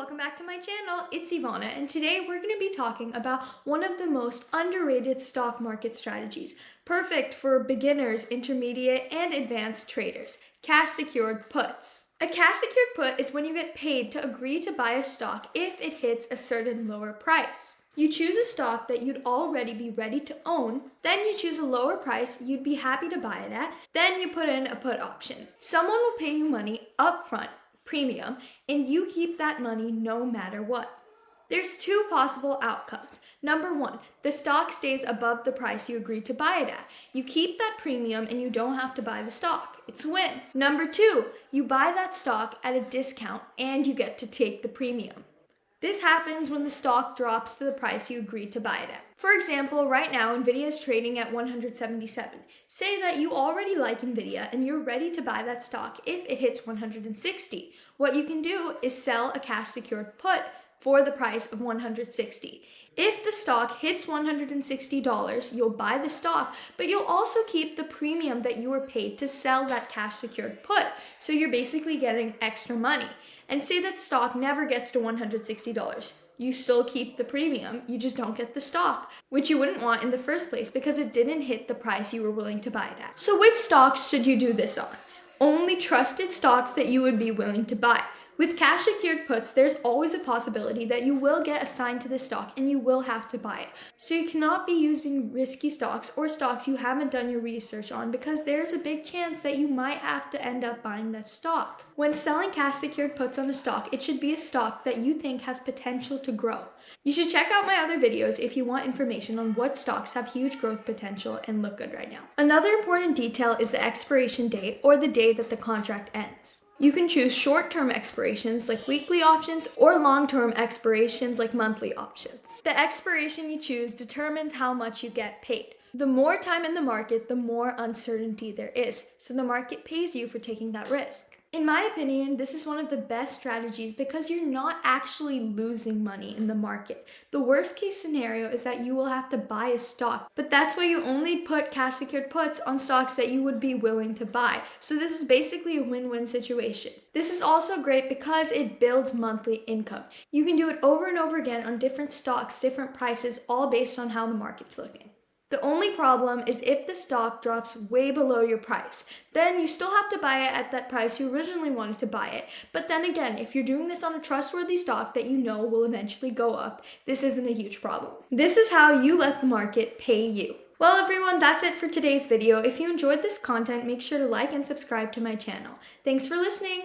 welcome back to my channel. It's Ivana, and today we're going to be talking about one of the most underrated stock market strategies, perfect for beginners, intermediate, and advanced traders, cash secured puts. A cash secured put is when you get paid to agree to buy a stock if it hits a certain lower price. You choose a stock that you'd already be ready to own, then you choose a lower price you'd be happy to buy it at, then you put in a put option. Someone will pay you money upfront, premium, and you keep that money no matter what. There's two possible outcomes. Number one, the stock stays above the price you agreed to buy it at. You keep that premium and you don't have to buy the stock. It's a win. Number two, you buy that stock at a discount and you get to take the premium. This happens when the stock drops to the price you agreed to buy it at. For example, right now Nvidia is trading at 177. Say that you already like Nvidia and you're ready to buy that stock if it hits 160. What you can do is sell a cash secured put for the price of 160. If the stock hits $160, you'll buy the stock, but you'll also keep the premium that you were paid to sell that cash secured put. So you're basically getting extra money. And say that stock never gets to $160. You still keep the premium, you just don't get the stock, which you wouldn't want in the first place because it didn't hit the price you were willing to buy it at. So which stocks should you do this on? Only trusted stocks that you would be willing to buy. With cash secured puts, there's always a possibility that you will get assigned to the stock and you will have to buy it. So you cannot be using risky stocks or stocks you haven't done your research on because there's a big chance that you might have to end up buying that stock. When selling cash secured puts on a stock, it should be a stock that you think has potential to grow. You should check out my other videos if you want information on what stocks have huge growth potential and look good right now. Another important detail is the expiration date or the day that the contract ends. You can choose short-term expirations like weekly options or long-term expirations like monthly options. The expiration you choose determines how much you get paid. The more time in the market, the more uncertainty there is, so the market pays you for taking that risk. In my opinion, this is one of the best strategies because you're not actually losing money in the market. The worst case scenario is that you will have to buy a stock, but that's why you only put cash secured puts on stocks that you would be willing to buy. So this is basically a win-win situation. This is also great because it builds monthly income. You can do it over and over again on different stocks, different prices, all based on how the market's looking. The only problem is if the stock drops way below your price. Then you still have to buy it at that price you originally wanted to buy it. But then again, if you're doing this on a trustworthy stock that you know will eventually go up, this isn't a huge problem. This is how you let the market pay you. Well everyone, that's it for today's video. If you enjoyed this content, make sure to like and subscribe to my channel. Thanks for listening!